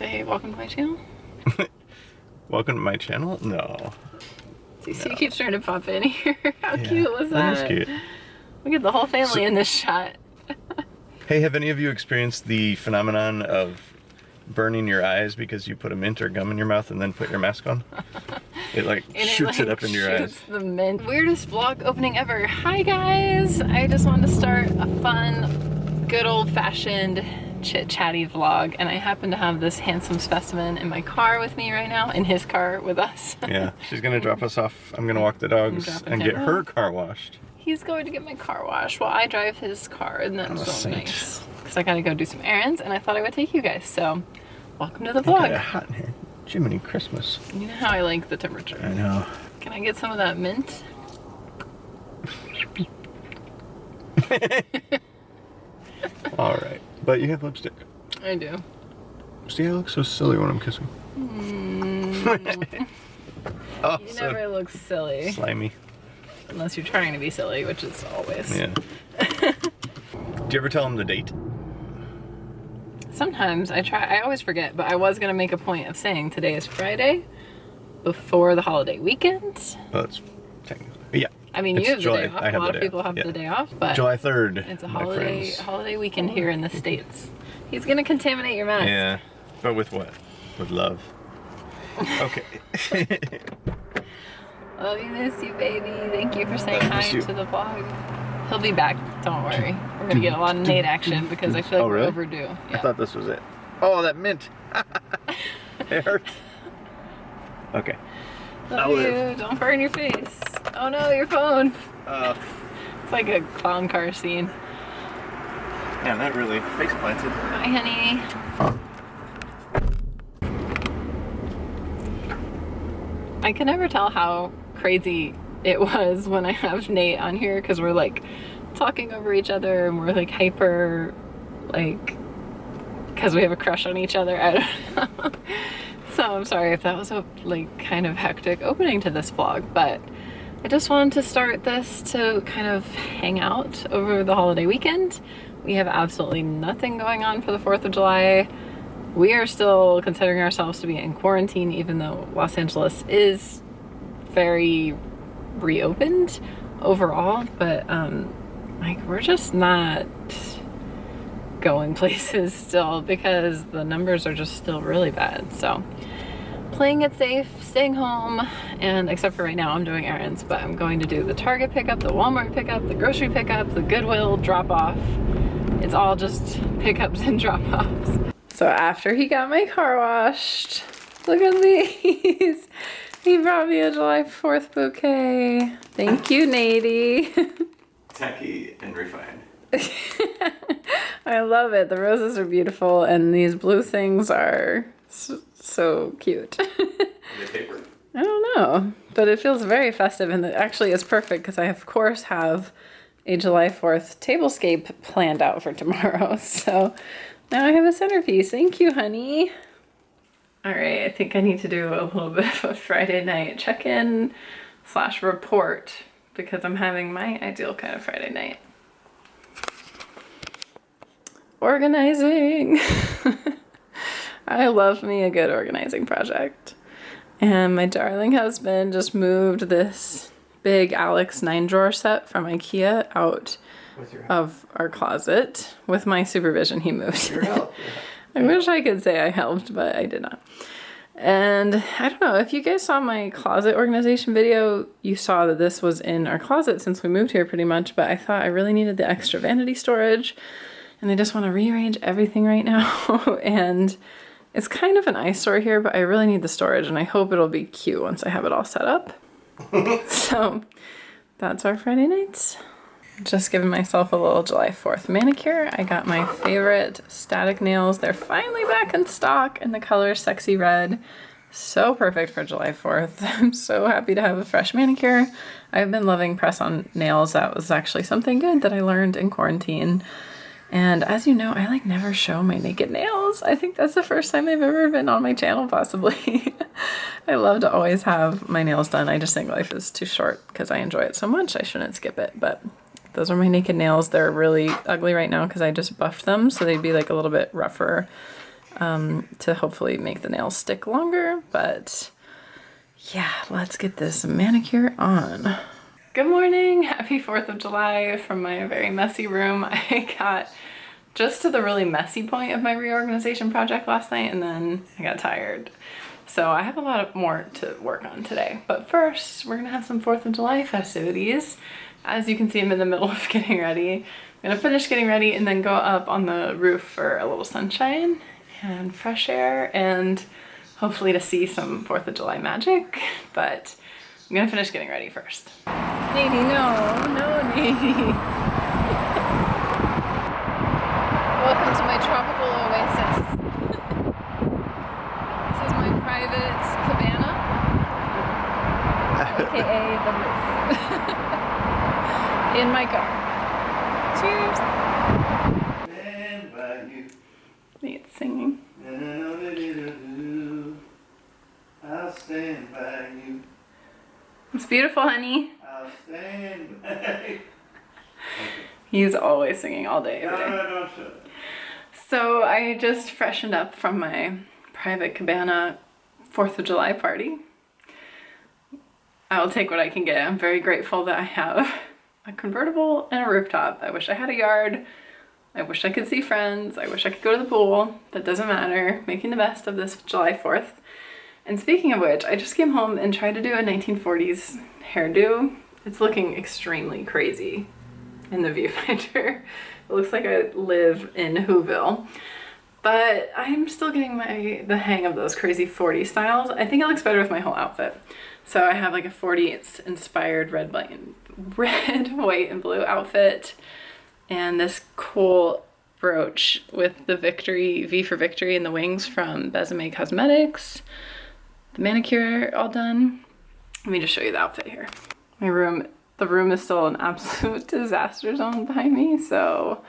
say welcome to my channel? Welcome to my channel? No. See, he keeps trying to pop in here. How cute was that? That is cute. Look at the whole family in this shot. Hey, have any of you experienced the phenomenon of burning your eyes because you put a mint or gum in your mouth and then put your mask on? It like shoots it up into your eyes. The mint. Weirdest vlog opening ever. Hi guys! I just wanted to start a fun, good old-fashioned chit-chatty vlog, and I happen to have this handsome specimen in my car with me right now, in his car with us. Yeah, she's gonna drop us off. I'm gonna walk the dogs and get her car washed. He's going to get my car washed while I drive his car, and that's so nice. Because I gotta go do some errands, and I thought I would take you guys, so welcome to the vlog. It's hot in here. Jiminy Christmas. You know how I like the temperature. I know. Can I get some of that mint? All right, but you have lipstick. I do. See, I look so silly when I'm kissing. Oh, you never look silly. Slimy. Unless you're trying to be silly, which is always. Yeah. Do you ever tell them the date? Sometimes I try. I always forget, but I was gonna make a point of saying today is Friday, before the holiday weekend. Well, it's technically, yeah. I mean, you have the day off. A lot of people have the day off, but July 3rd. It's a holiday weekend here in the States. He's gonna contaminate your mouth. Yeah, but with what? With love. Okay. Love you, miss you, baby. Thank you for saying hi to the vlog. He'll be back. Don't worry. We're gonna get a lot of Nate action because I feel like we're overdue. Yeah. I thought this was it. Oh, that mint. It hurts. Okay. Love you. Don't burn your face. Oh no, your phone. It's like a clown car scene. Man, that really face planted. Bye, honey. I can never tell how crazy it was when I have Nate on here, because we're like talking over each other and we're like hyper, like, because we have a crush on each other. I don't know. So I'm sorry if that was a like kind of hectic opening to this vlog, but I just wanted to start this to kind of hang out over the holiday weekend. We have absolutely nothing going on for the 4th of July. We are still considering ourselves to be in quarantine, even though Los Angeles is very reopened overall, but like we're just not going places still because the numbers are just still really bad. So playing it safe, staying home, and except for right now I'm doing errands, but I'm going to do the Target pickup, the Walmart pickup, the grocery pickup, the Goodwill drop off. It's all just pickups and drop offs. So after he got my car washed, look at these. He brought me a July 4th bouquet. Thank you, Nady. Tacky and refined. I love it. The roses are beautiful, and these blue things are so cute. Are they paper? I don't know, but it feels very festive, and it actually is perfect because I, of course, have a July 4th tablescape planned out for tomorrow. So now I have a centerpiece. Thank you, honey. All right, I think I need to do a little bit of a Friday night check-in / report because I'm having my ideal kind of Friday night. Organizing. I love me a good organizing project. And my darling husband just moved this big Alex 9-drawer set from IKEA out of our closet. With my supervision, he moved. Your help. I wish I could say I helped, but I did not. And I don't know, if you guys saw my closet organization video, you saw that this was in our closet since we moved here pretty much, but I thought I really needed the extra vanity storage, and I just want to rearrange everything right now. And it's kind of an eyesore here, but I really need the storage, and I hope it'll be cute once I have it all set up. So that's our Friday nights. Just giving myself a little July 4th manicure. I got my favorite static nails. They're finally back in stock in the color Sexy Red. So perfect for July 4th. I'm so happy to have a fresh manicure. I've been loving press-on nails. That was actually something good that I learned in quarantine. And as you know, I like never show my naked nails. I think that's the first time they've ever been on my channel, possibly. I love to always have my nails done. I just think life is too short because I enjoy it so much. I shouldn't skip it, but those are my naked nails. They're really ugly right now because I just buffed them, so they'd be like a little bit rougher to hopefully make the nails stick longer. But yeah, let's get this manicure on. Good morning, happy 4th of July from my very messy room. I got just to the really messy point of my reorganization project last night and then I got tired. So I have a lot more to work on today. But first, we're gonna have some 4th of July festivities. As you can see, I'm in the middle of getting ready. I'm gonna finish getting ready and then go up on the roof for a little sunshine and fresh air and hopefully to see some 4th of July magic. But I'm gonna finish getting ready first. Nady, no, Nady. Welcome to my tropical oasis. This is my private cabana, aka the roof. In my car. Cheers. Stand by you. Nate's singing. I'll stand by you. It's beautiful, honey. I'll stand by you. He's always singing all day, every day. No, shut. So I just freshened up from my private cabana 4th of July party. I will take what I can get. I'm very grateful that I have a convertible and a rooftop. I wish I had a yard. I wish I could see friends. I wish I could go to the pool. That doesn't matter. Making the best of this July 4th. And speaking of which, I just came home and tried to do a 1940s hairdo. It's looking extremely crazy in the viewfinder. It looks like I live in Whoville. But I'm still getting the hang of those crazy 40s styles. I think it looks better with my whole outfit. So I have like a 40s inspired red, white, and blue outfit. And this cool brooch with the Victory, V for Victory, and the wings from Besame Cosmetics. The manicure all done. Let me just show you the outfit here. The room is still an absolute disaster zone behind me, so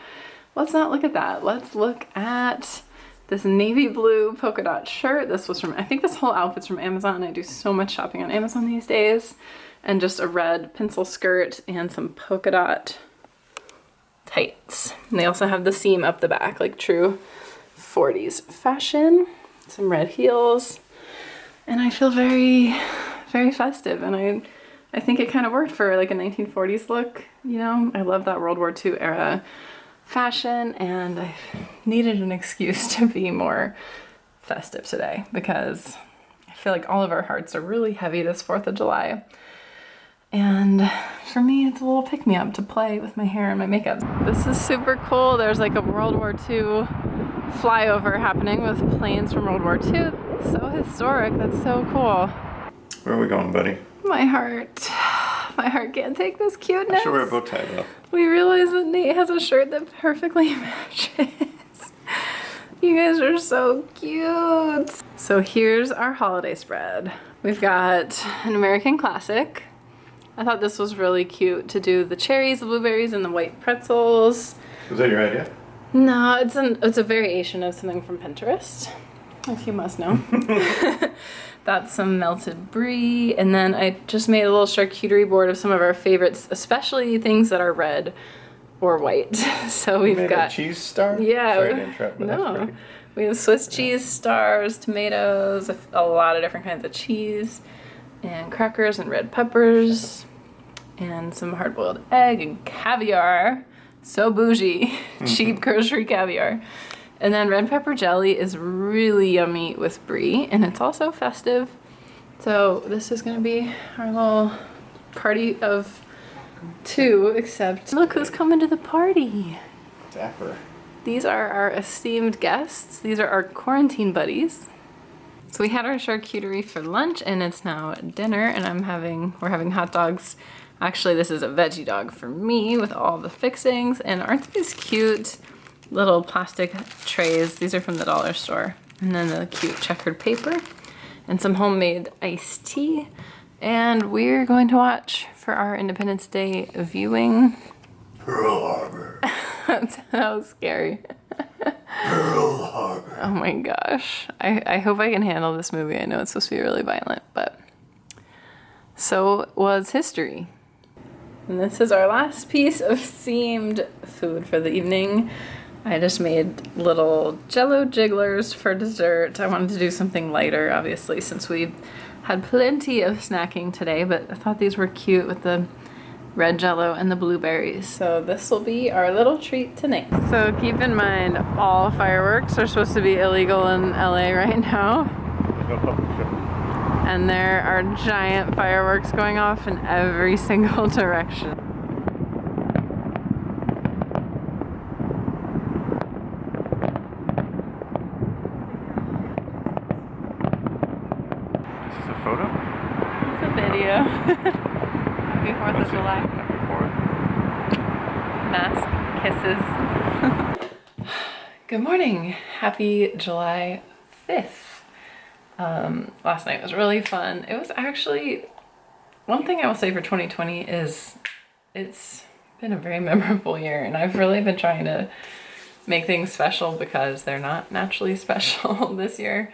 let's not look at that. Let's look at this navy blue polka dot shirt. This was from, I think this whole outfit's from Amazon. I do so much shopping on Amazon these days. And just a red pencil skirt and some polka dot tights. And they also have the seam up the back, like true 40s fashion. Some red heels. And I feel very, very festive. And I think it kind of worked for like a 1940s look, you know? I love that World War II era fashion, and I needed an excuse to be more festive today because I feel like all of our hearts are really heavy this 4th of July. And for me, it's a little pick-me-up to play with my hair and my makeup. This is super cool. There's like a World War II flyover happening with planes from World War II. So historic. That's so cool. Where are we going, buddy? My heart can't take this cuteness. I should wear a bow tie though. We realize that Nate has a shirt that perfectly matches. You guys are so cute. So here's our holiday spread. We've got an American classic. I thought this was really cute to do the cherries, the blueberries, and the white pretzels. Was that your idea? No, it's a variation of something from Pinterest, if you must know. That's some melted brie, and then I just made a little charcuterie board of some of our favorites, especially things that are red or white. So we've got a cheese star. Yeah. Sorry to interrupt, but that's pretty. We have Swiss cheese stars, tomatoes, a lot of different kinds of cheese, and crackers and red peppers, and some hard-boiled egg and caviar. So bougie, cheap grocery caviar. And then red pepper jelly is really yummy with brie, and it's also festive. So this is gonna be our little party of 2, except look who's coming to the party. Dapper. These are our esteemed guests. These are our quarantine buddies. So we had our charcuterie for lunch, and it's now dinner, and we're having hot dogs. Actually, this is a veggie dog for me with all the fixings, and aren't these cute? Little plastic trays. These are from the dollar store. And then the cute checkered paper and some homemade iced tea. And we're going to watch for our Independence Day viewing. Pearl Harbor. That was scary. Pearl Harbor. Oh my gosh. I hope I can handle this movie. I know it's supposed to be really violent, but so was history. And this is our last piece of themed food for the evening. I just made little Jello jigglers for dessert. I wanted to do something lighter, obviously, since we've had plenty of snacking today, but I thought these were cute with the red Jello and the blueberries. So this will be our little treat tonight. So keep in mind, all fireworks are supposed to be illegal in LA right now. No public show. And there are giant fireworks going off in every single direction. Is this a photo? It's a video. Happy 4th of July. Happy 4th. Mask kisses. Good morning. Happy July 5th. Last night was really fun. It was actually, one thing I will say for 2020 is it's been a very memorable year, and I've really been trying to make things special because they're not naturally special this year.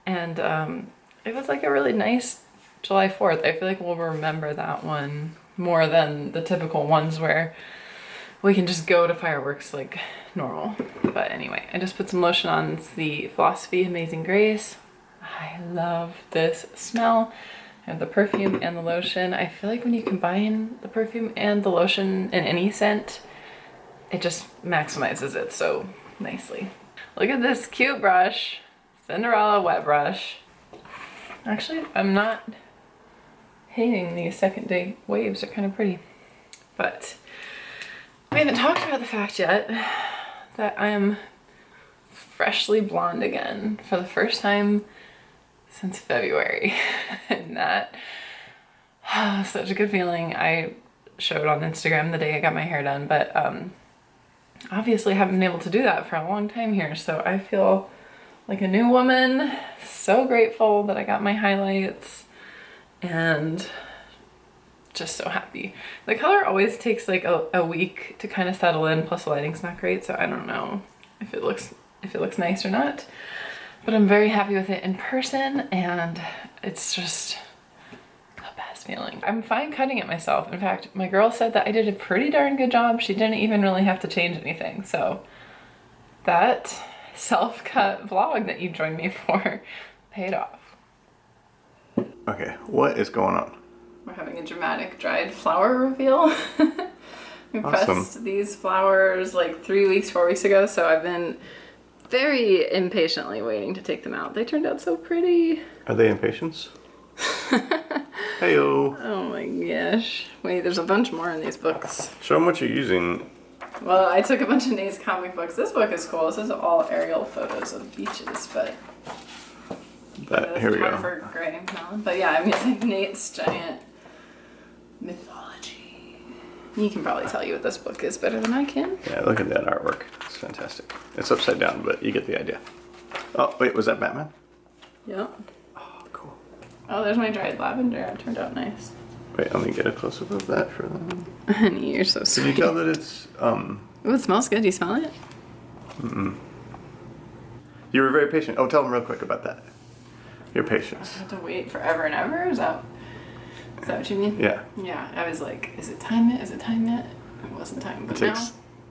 And it was like a really nice July 4th. I feel like we'll remember that one more than the typical ones where we can just go to fireworks like normal. But anyway, I just put some lotion on. It's the Philosophy Amazing Grace. I love this smell. I have the perfume and the lotion. I feel like when you combine the perfume and the lotion in any scent, it just maximizes it so nicely. Look at this cute brush. Cinderella wet brush. Actually, I'm not hating these second day waves. They're kind of pretty. But we haven't talked about the fact yet that I'm freshly blonde again for the first time since February. And that, such a good feeling. I showed on Instagram the day I got my hair done, but obviously haven't been able to do that for a long time here. So I feel like a new woman. So grateful that I got my highlights and just so happy. The color always takes like a week to kind of settle in, plus the lighting's not great, so I don't know if it looks nice or not. But I'm very happy with it in person, and it's just the best feeling. I'm fine cutting it myself. In fact, my girl said that I did a pretty darn good job. She didn't even really have to change anything. So that self-cut vlog that you joined me for paid off. Okay, what is going on? We're having a dramatic dried flower reveal. We pressed these flowers like 4 weeks ago, so I've been very impatiently waiting to take them out. They turned out so pretty. Are they impatiens? Heyo. Oh my gosh. Wait, there's a bunch more in these books. Show them what you're using. Well, I took a bunch of Nate's comic books. This book is cool. This is all aerial photos of beaches, but Here we go. For gray melon. But yeah, I'm using Nate's giant mythology. You can probably tell you what this book is better than I can. Yeah, look at that artwork. It's fantastic. It's upside down, but you get the idea. Oh, wait, was that Batman? Yep. Oh, cool. Oh, there's my dried lavender. It turned out nice. Wait, let me get a close-up of that for them. Honey, you're so sweet. Can you tell that it's, Oh, it smells good. Do you smell it? You were very patient. Oh, tell them real quick about that. Your patience. I have to wait forever and ever? Is that what you mean? Yeah. Yeah, I was like, is it time yet? Is it time yet? It wasn't time, but now,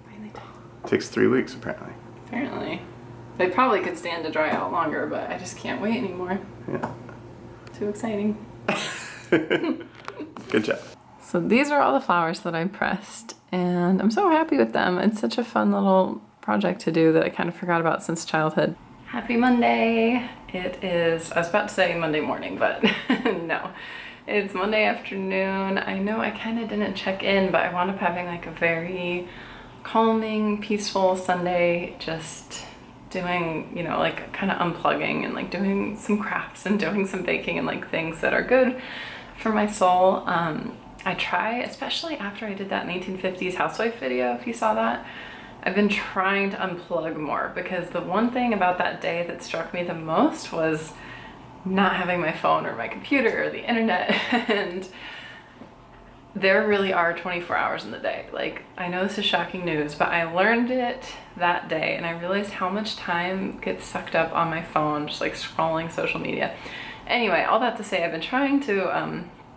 finally time. It takes 3 weeks, apparently. Apparently. They probably could stand to dry out longer, but I just can't wait anymore. Yeah. Too exciting. Good job. So these are all the flowers that I pressed, and I'm so happy with them. It's such a fun little project to do that I kind of forgot about since childhood. Happy Monday. It is, I was about to say Monday morning, but no. It's Monday afternoon. I know I kind of didn't check in, but I wound up having like a very calming, peaceful Sunday, just doing, you know, like kind of unplugging and like doing some crafts and doing some baking and like things that are good for my soul. I try, especially after I did that 1950s housewife video, if you saw that, I've been trying to unplug more, because the one thing about that day that struck me the most was not having my phone or my computer or the internet. And there really are 24 hours in the day. Like, I know this is shocking news, but I learned it that day, and I realized how much time gets sucked up on my phone, just like scrolling social media. Anyway, all that to say, I've been trying to,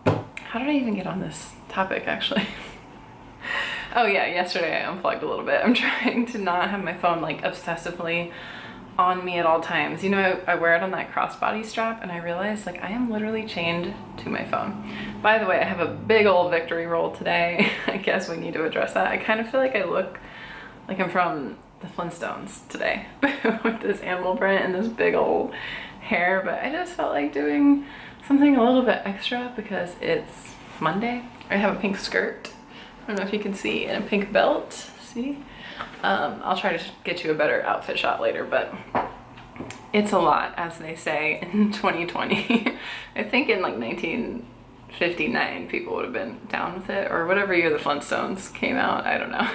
how did I even get on this topic, actually? Oh yeah, yesterday I unplugged a little bit. I'm trying to not have my phone like obsessively on me at all times. You know, I wear it on that crossbody strap and I realize like I am literally chained to my phone. By the way, I have a big old victory roll today. I guess we need to address that. I kind of feel like I look like I'm from the Flintstones today with this animal print and this big old hair, but I just felt like doing something a little bit extra because it's Monday. I have a pink skirt. I don't know if you can see, and a pink belt, see? I'll try to get you a better outfit shot later, but it's a lot, as they say, in 2020. I think in like 1959, people would have been down with it, or whatever year the Flintstones came out, I don't know.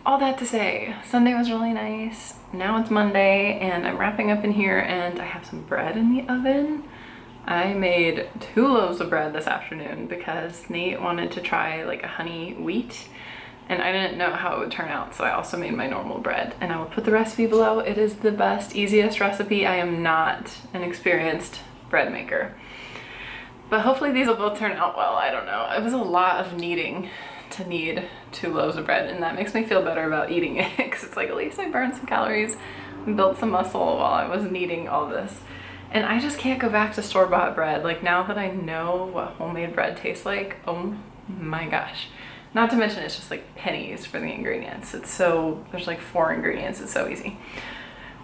All that to say, Sunday was really nice. Now it's Monday, and I'm wrapping up in here, and I have some bread in the oven. I made 2 loaves of bread this afternoon because Nate wanted to try like a honey wheat and I didn't know how it would turn out, so I also made my normal bread, and I will put the recipe below. It is the best, easiest recipe. I am not an experienced bread maker, but hopefully these will both turn out well. I don't know. It was a lot of kneading to knead 2 loaves of bread, and that makes me feel better about eating it because it's like at least I burned some calories and built some muscle while I was kneading all this. And I just can't go back to store-bought bread. Like now that I know what homemade bread tastes like, oh my gosh. Not to mention it's just like pennies for the ingredients. It's so, there's like 4 ingredients, it's so easy.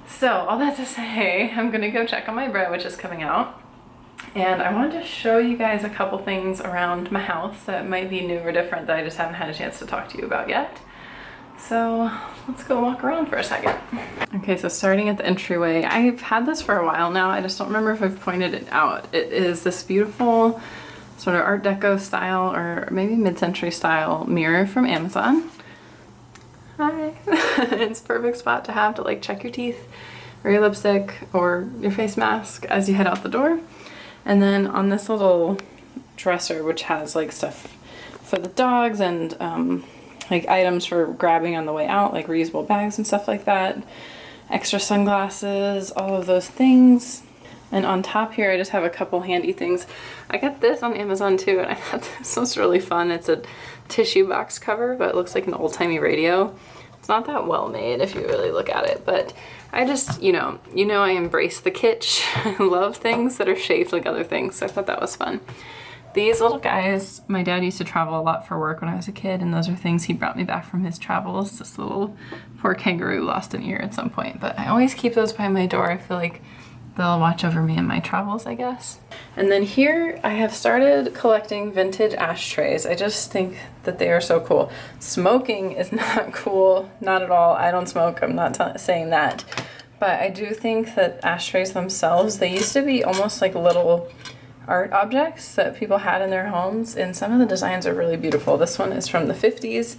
So all that to say, I'm gonna go check on my bread, which is coming out. And I wanted to show you guys a couple things around my house that might be new or different that I just haven't had a chance to talk to you about yet. So let's go walk around for a second. Okay, so starting at the entryway, I've had this for a while now. I just don't remember if I've pointed it out. It is this beautiful sort of Art Deco style or maybe mid-century style mirror from Amazon. Hi. It's a perfect spot to have to like check your teeth or your lipstick or your face mask as you head out the door. And then on this little dresser, which has like stuff for the dogs and like items for grabbing on the way out, like reusable bags and stuff like that, extra sunglasses, all of those things. And on top here, I just have a couple handy things. I got this on Amazon too, and I thought this was really fun. It's a tissue box cover, but it looks like an old-timey radio. It's not that well made if you really look at it, but I just, you know I embrace the kitsch. I love things that are shaped like other things, so I thought that was fun. These little guys, my dad used to travel a lot for work when I was a kid, and those are things he brought me back from his travels. This little poor kangaroo lost an ear at some point, but I always keep those by my door. I feel like they'll watch over me in my travels, I guess. And then here I have started collecting vintage ashtrays. I just think that they are so cool. Smoking is not cool, not at all. I don't smoke, I'm not saying that. But I do think that ashtrays themselves, they used to be almost like little art objects that people had in their homes, and some of the designs are really beautiful. This one is from the 50s,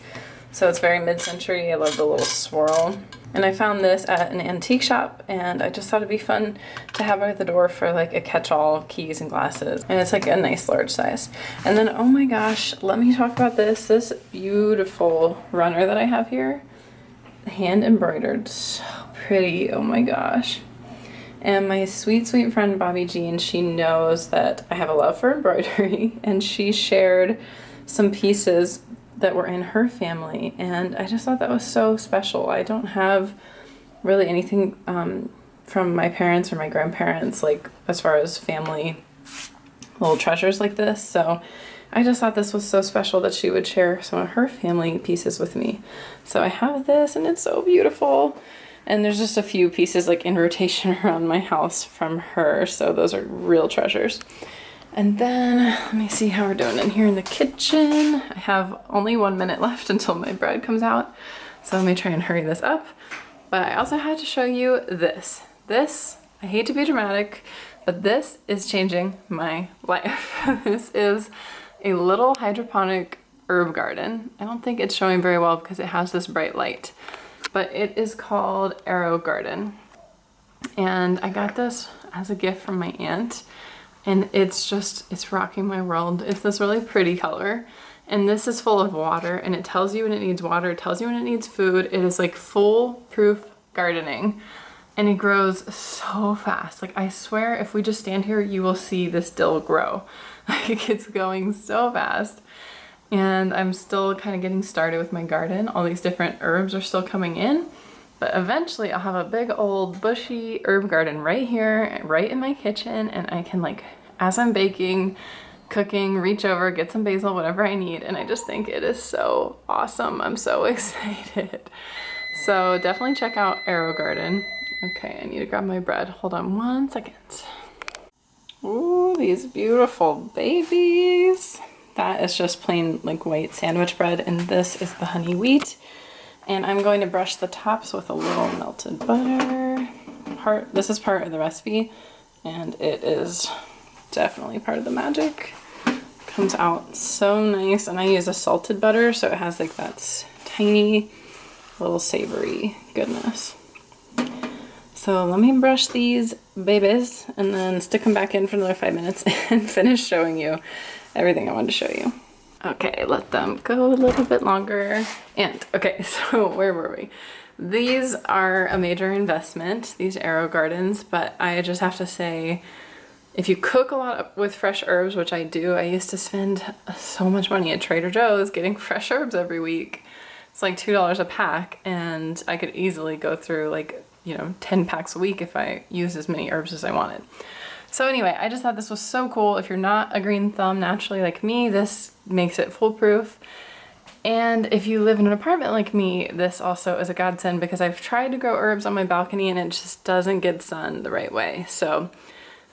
so it's very mid-century. I love the little swirl. And I found this at an antique shop, and I just thought it'd be fun to have by the door for like a catch-all, keys and glasses. And it's like a nice large size. And then, oh my gosh, let me talk about this beautiful runner that I have here. Hand embroidered, so pretty, oh my gosh. And my sweet, sweet friend Bobby Jean, she knows that I have a love for embroidery, and she shared some pieces that were in her family, and I just thought that was so special. I don't have really anything from my parents or my grandparents, like as far as family little treasures like this, so I just thought this was so special that she would share some of her family pieces with me. So I have this, and it's so beautiful. And there's just a few pieces like in rotation around my house from her, so those are real treasures. And then let me see how we're doing in here in the kitchen. I have only 1 minute left until my bread comes out, so let me try and hurry this up. But I also had to show you this. This, I hate to be dramatic, but this is changing my life. This is a little hydroponic herb garden. I don't think it's showing very well because it has this bright light, but it is called Arrow Garden. And I got this as a gift from my aunt, and it's rocking my world. It's this really pretty color, and this is full of water, and it tells you when it needs water, it tells you when it needs food. It is like foolproof gardening, and it grows so fast. Like I swear if we just stand here, you will see this dill grow. Like it's going so fast. and I'm still kind of getting started with my garden. All these different herbs are still coming in, but eventually I'll have a big old bushy herb garden right here, right in my kitchen, and I can, like, as I'm baking, cooking, reach over, get some basil, whatever I need, and I just think it is so awesome. I'm so excited. So definitely check out Arrow Garden. Okay, I need to grab my bread. Hold on 1 second. Ooh, these beautiful babies. That is just plain, like, white sandwich bread, and this is the honey wheat. And I'm going to brush the tops with a little melted butter. This is part of the recipe, and it is definitely part of the magic. Comes out so nice, and I use a salted butter, so it has like that tiny little savory goodness. So let me brush these babies and then stick them back in for another 5 minutes and finish showing you everything I wanted to show you. Okay, let them go a little bit longer. And okay, so where were we? These are a major investment, these Arrow Gardens, but I just have to say, if you cook a lot with fresh herbs, which I do, I used to spend so much money at Trader Joe's getting fresh herbs every week. It's like $2 a pack, and I could easily go through, like, you know, 10 packs a week if I used as many herbs as I wanted. So anyway, I just thought this was so cool. If you're not a green thumb naturally like me, this makes it foolproof. And if you live in an apartment like me, this also is a godsend, because I've tried to grow herbs on my balcony and it just doesn't get sun the right way. So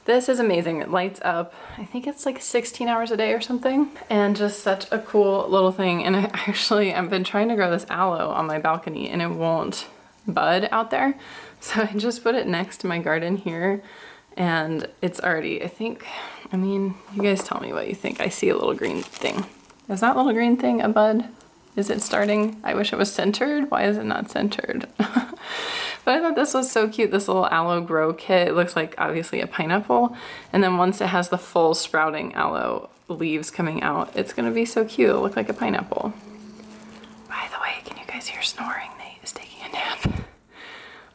this is amazing. It lights up, I think it's like 16 hours a day or something, and just such a cool little thing. And I've been trying to grow this aloe on my balcony and it won't bud out there. So I just put it next to my garden here, and it's already, I mean, you guys tell me what you think. I see a little green thing. Is that little green thing a bud? Is it starting? I wish it was centered. Why is it not centered? But I thought this was so cute, this little aloe grow kit. It looks like obviously a pineapple. And then once it has the full sprouting aloe leaves coming out, it's gonna be so cute. It'll look like a pineapple. By the way, can you guys hear snoring? Nate is taking a nap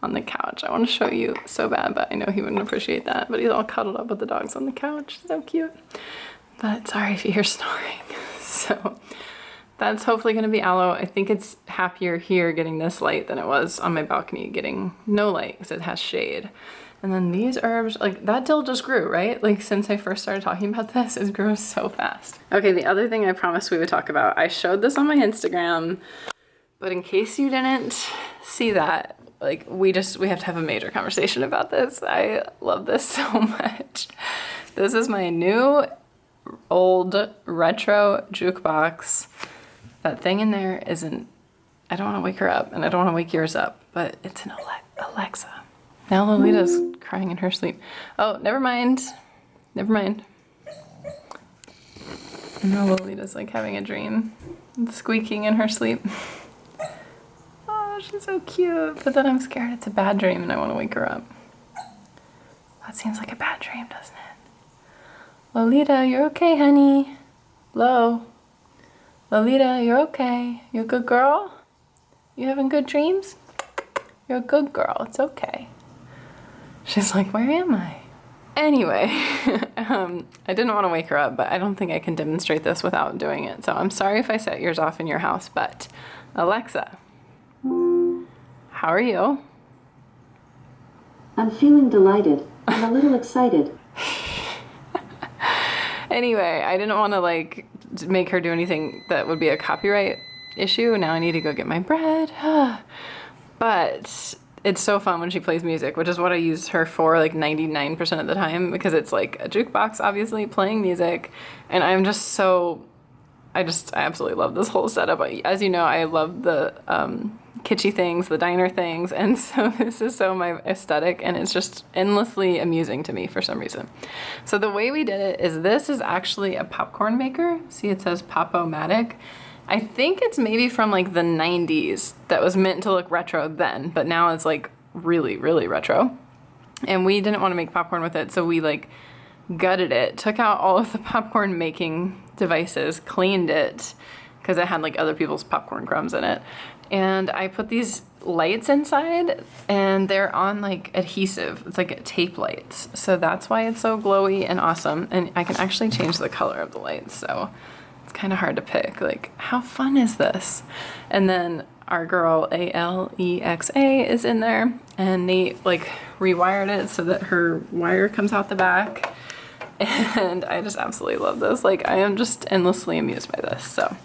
on the couch. I want to show you so bad, but I know he wouldn't appreciate that. But he's all cuddled up with the dogs on the couch. So cute. But sorry if you hear snoring. So that's hopefully going to be aloe. I think it's happier here getting this light than it was on my balcony getting no light, because it has shade. And then these herbs, like that dill just grew, right? Like since I first started talking about this, it grew so fast. Okay, the other thing I promised we would talk about, I showed this on my Instagram, but in case you didn't see that, like we have to have a major conversation about this. I love this so much. This is my new old retro jukebox. That thing in there isn't, I don't want to wake her up, and I don't want to wake yours up, but it's an Alexa. Now Lolita's crying in her sleep. Oh, never mind. Never mind. Now Lolita's like having a dream. It's squeaking in her sleep. Oh, she's so cute. But then I'm scared it's a bad dream and I want to wake her up. That seems like a bad dream, doesn't it? Lolita, you're okay, honey. Lo. Lolita, you're okay. You're a good girl? You having good dreams? You're a good girl. It's okay. She's like, where am I? Anyway, I didn't want to wake her up, but I don't think I can demonstrate this without doing it. So I'm sorry if I set yours off in your house, but Alexa, how are you? I'm feeling delighted. I'm a little excited. Anyway, I didn't want to like make her do anything that would be a copyright issue. Now I need to go get my bread. But it's so fun when she plays music, which is what I use her for like 99% of the time, because it's like a jukebox, obviously, playing music. And I'm just so, I absolutely love this whole setup. As you know, I love the kitschy things, the diner things. And so this is so my aesthetic, and it's just endlessly amusing to me for some reason. So the way we did it is, this is actually a popcorn maker. See, it says Pop-O-Matic. I think it's maybe from like the 90s, that was meant to look retro then, but now it's like really, really retro. And we didn't want to make popcorn with it, so we like gutted it, took out all of the popcorn making devices, cleaned it, because it had like other people's popcorn crumbs in it. And I put these lights inside, and they're on like adhesive. It's like tape lights. So that's why it's so glowy and awesome. And I can actually change the color of the lights. So It's kind of hard to pick. Like, how fun is this? And then our girl Alexa is in there, and Nate like rewired it so that her wire comes out the back. And I just absolutely love this. Like, I am just endlessly amused by this. So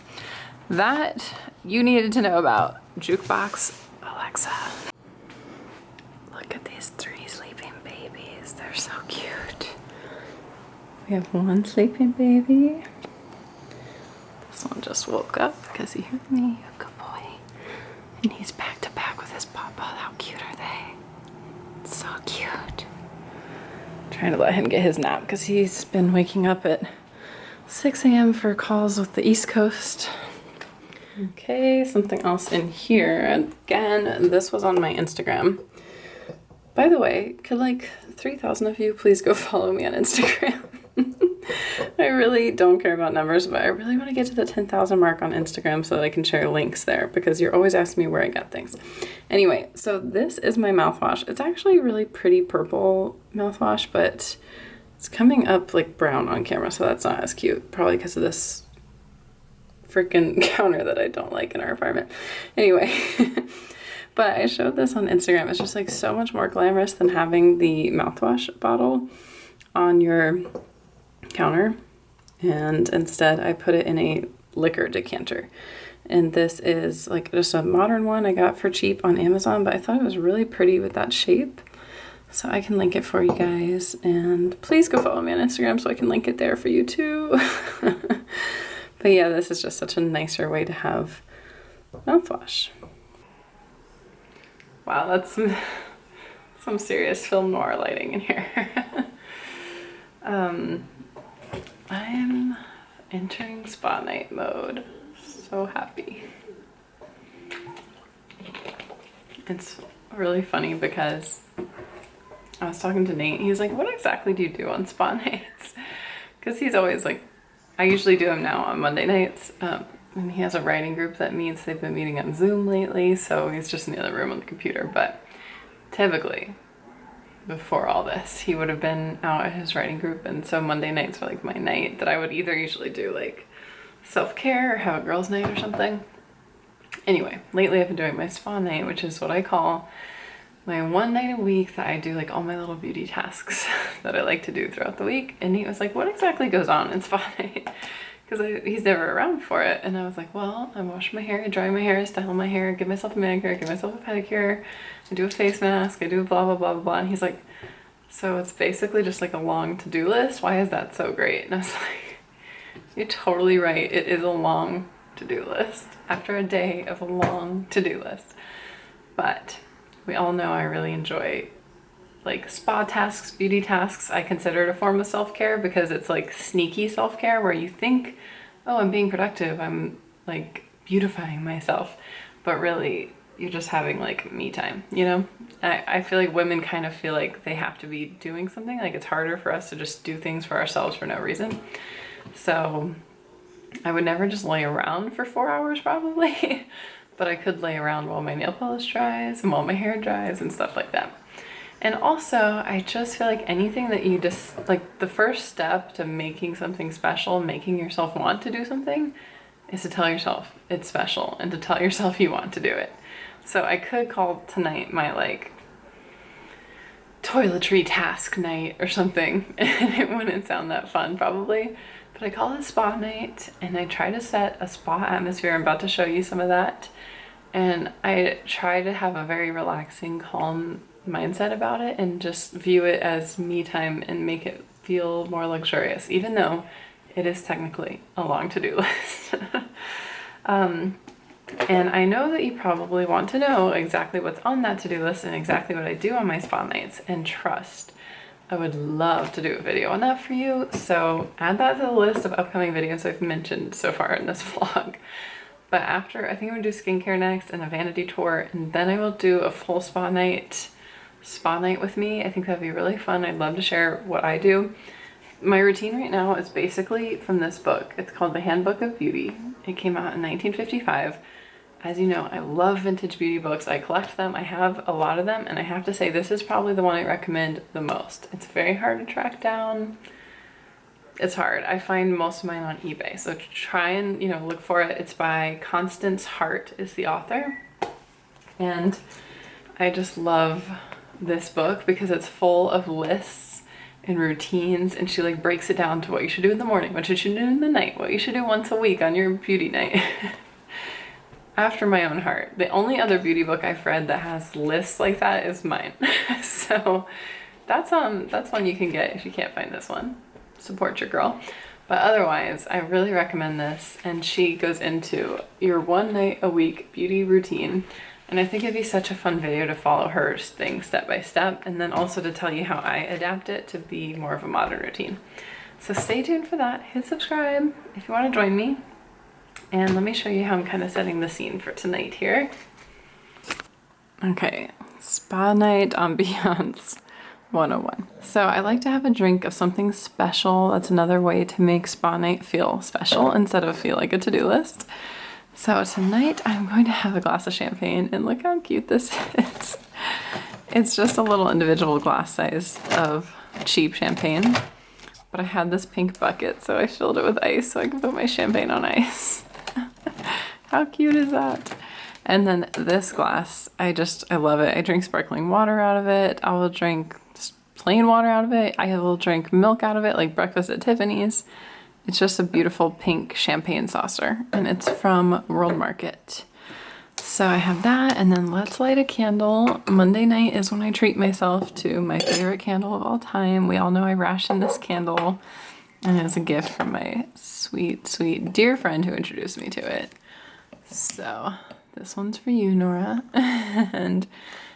that you needed to know about Jukebox Alexa. Look at these 3 sleeping babies. They're so cute. We have 1 sleeping baby. This one just woke up because he heard me. Good boy. And he's back to back with his papa. How cute are they? So cute. Trying to let him get his nap because he's been waking up at 6 a.m. for calls with the East Coast. Okay, something else in here. Again, this was on my Instagram. By the way, could like 3,000 of you please go follow me on Instagram? I really don't care about numbers, but I really want to get to the 10,000 mark on Instagram so that I can share links there, because you're always asking me where I got things. Anyway, so this is my mouthwash. It's actually really pretty purple mouthwash, but it's coming up like brown on camera, so that's not as cute. Probably because of this freaking counter that I don't like in our apartment. Anyway, but I showed this on Instagram. It's just like so much more glamorous than having the mouthwash bottle on your counter, and instead I put it in a liquor decanter. And this is like just a modern one I got for cheap on Amazon, but I thought it was really pretty with that shape, so I can link it for you guys. And please go follow me on Instagram so I can link it there for you too. But yeah, this is just such a nicer way to have mouthwash. Wow, that's some serious film noir lighting in here. I'm entering spa night mode. So happy. It's really funny because I was talking to Nate. He's like, what exactly do you do on spa nights? Because he's always like, I usually do them now on Monday nights. And he has a writing group that meets. They've been meeting on Zoom lately, so he's just in the other room on the computer. But typically, before all this, he would have been out at his writing group, and so Monday nights were like my night that I would either usually do like self-care or have a girls' night or something. Anyway, lately I've been doing my spa night, which is what I call my one night a week that I do like all my little beauty tasks that I like to do throughout the week. And he was like, what exactly goes on in spa night? Because he's never around for it. And I was like, well, I wash my hair, I dry my hair, style my hair, give myself a manicure, give myself a pedicure, I do a face mask, I do blah, blah, blah, blah, blah. And he's like, so it's basically just like a long to-do list? Why is that so great? And I was like, you're totally right. It is a long to-do list after a day of a long to-do list. But we all know I really enjoy like spa tasks, beauty tasks. I consider it a form of self-care because it's like sneaky self-care where you think, oh, I'm being productive, I'm like beautifying myself, but really you're just having like me time, you know? I feel like women kind of feel like they have to be doing something. Like it's harder for us to just do things for ourselves for no reason. So I would never just lay around for 4 hours probably, but I could lay around while my nail polish dries and while my hair dries and stuff like that. And also, I just feel like anything that you just, like the first step to making something special, making yourself want to do something, is to tell yourself it's special and to tell yourself you want to do it. So I could call tonight my like toiletry task night or something, and it wouldn't sound that fun probably, but I call it spa night, and I try to set a spa atmosphere. I'm about to show you some of that. And I try to have a very relaxing, calm mindset about it and just view it as me time and make it feel more luxurious, even though it is technically a long to-do list. And I know that you probably want to know exactly what's on that to-do list and exactly what I do on my spa nights, and trust, I would love to do a video on that for you. So add that to the list of upcoming videos I've mentioned so far in this vlog. But after, I think I'm gonna do skincare next and a vanity tour, and then I will do a full spa night with me. I think that'd be really fun. I'd love to share what I do. My routine right now is basically from this book. It's called The Handbook of Beauty. It came out in 1955. As you know, I love vintage beauty books. I collect them. I have a lot of them, and I have to say this is probably the one I recommend the most. It's very hard to track down. it's hard. I find most of mine on eBay. So try and, you know, look for it. It's by Constance Hart is the author. And I just love this book because it's full of lists and routines, and she like breaks it down to what you should do in the morning, what you should do in the night, what you should do once a week on your beauty night. After my own heart. The only other beauty book I've read that has lists like that is mine. So that's one you can get if you can't find this one. Support your girl. But otherwise, I really recommend this. And she goes into your 1 night a week beauty routine. And I think it'd be such a fun video to follow her thing step by step, and then also to tell you how I adapt it to be more of a modern routine. So stay tuned for that. Hit subscribe if you want to join me. And let me show you how I'm kind of setting the scene for tonight here. Okay, spa night ambiance 101. So I like to have a drink of something special. That's another way to make spa night feel special instead of feel like a to-do list. So tonight I'm going to have a glass of champagne, and look how cute this is. It's just a little individual glass size of cheap champagne, but I had this pink bucket, so I filled it with ice so I can put my champagne on ice. How cute is that? And then this glass, I love it. I drink sparkling water out of it. I will drink just plain water out of it. I will drink milk out of it, like breakfast at Tiffany's. It's just a beautiful pink champagne saucer, and it's from World Market. So I have that, and then let's light a candle. Monday night is when I treat myself to my favorite candle of all time. We all know I ration this candle, and it's a gift from my sweet, sweet dear friend who introduced me to it. So this one's for you, Nora. And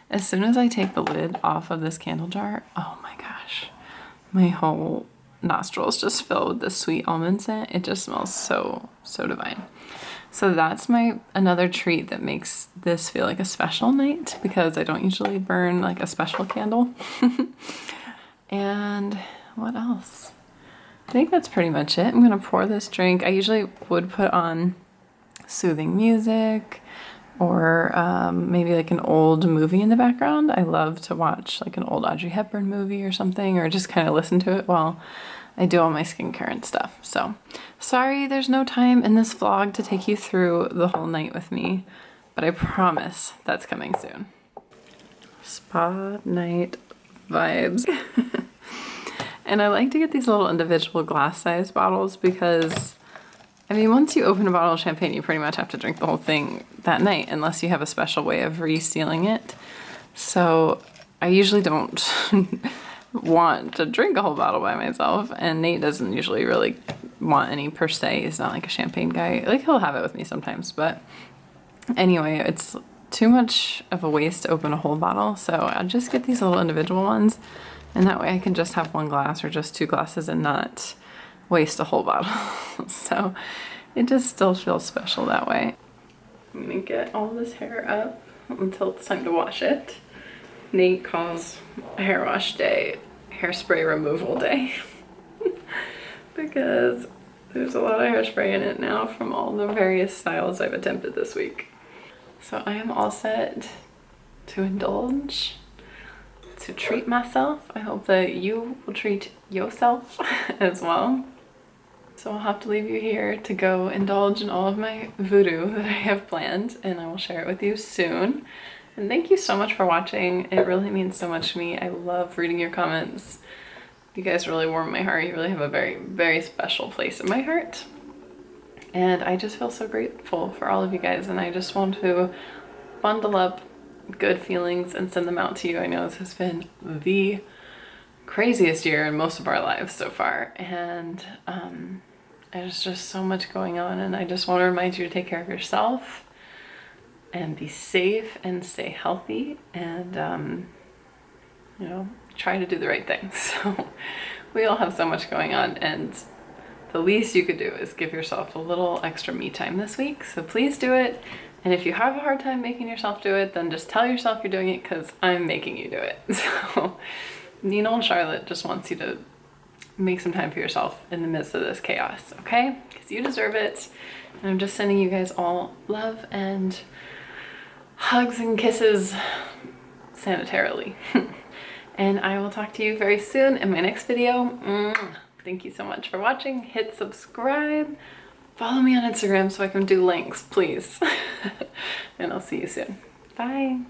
as soon as I take the lid off of this candle jar, oh my gosh, my whole nostrils just fill with this sweet almond scent. It just smells so, so divine. So that's another treat that makes this feel like a special night, because I don't usually burn like a special candle. And what else? I think that's pretty much it. I'm gonna pour this drink. I usually would put on soothing music or maybe like an old movie in the background. I love to watch like an old Audrey Hepburn movie or something, or just kind of listen to it while I do all my skincare and stuff. So sorry there's no time in this vlog to take you through the whole night with me, but I promise that's coming soon. Spa night vibes. And I like to get these little individual glass-sized bottles because, I mean, once you open a bottle of champagne, you pretty much have to drink the whole thing that night, unless you have a special way of resealing it. So I usually don't want to drink a whole bottle by myself, and Nate doesn't usually really want any per se. He's not like a champagne guy. Like, he'll have it with me sometimes, but anyway, it's too much of a waste to open a whole bottle, so I'll just get these little individual ones, and that way I can just have one glass or just 2 glasses and not waste a whole bottle. So it just still feels special that way. I'm gonna get all this hair up until it's time to wash it. Nate calls hair wash day hairspray removal day because there's a lot of hairspray in it now from all the various styles I've attempted this week. So I am all set to indulge, to treat myself. I hope that you will treat yourself as well. So I'll have to leave you here to go indulge in all of my voodoo that I have planned, and I will share it with you soon. And thank you so much for watching. It really means so much to me. I love reading your comments. You guys really warm my heart. You really have a very, very special place in my heart. And I just feel so grateful for all of you guys, and I just want to bundle up good feelings and send them out to you. I know this has been the craziest year in most of our lives so far, and there's just so much going on, and I just want to remind you to take care of yourself and be safe and stay healthy, and you know, try to do the right thing. So we all have so much going on, and the least you could do is give yourself a little extra me time this week. So please do it. And if you have a hard time making yourself do it, then just tell yourself you're doing it, because I'm making you do it. So Nina and Charlotte just wants you to make some time for yourself in the midst of this chaos, okay? Because you deserve it. And I'm just sending you guys all love and hugs and kisses sanitarily. And I will talk to you very soon in my next video. Thank you so much for watching. Hit subscribe. Follow me on Instagram so I can do links, please. And I'll see you soon. Bye.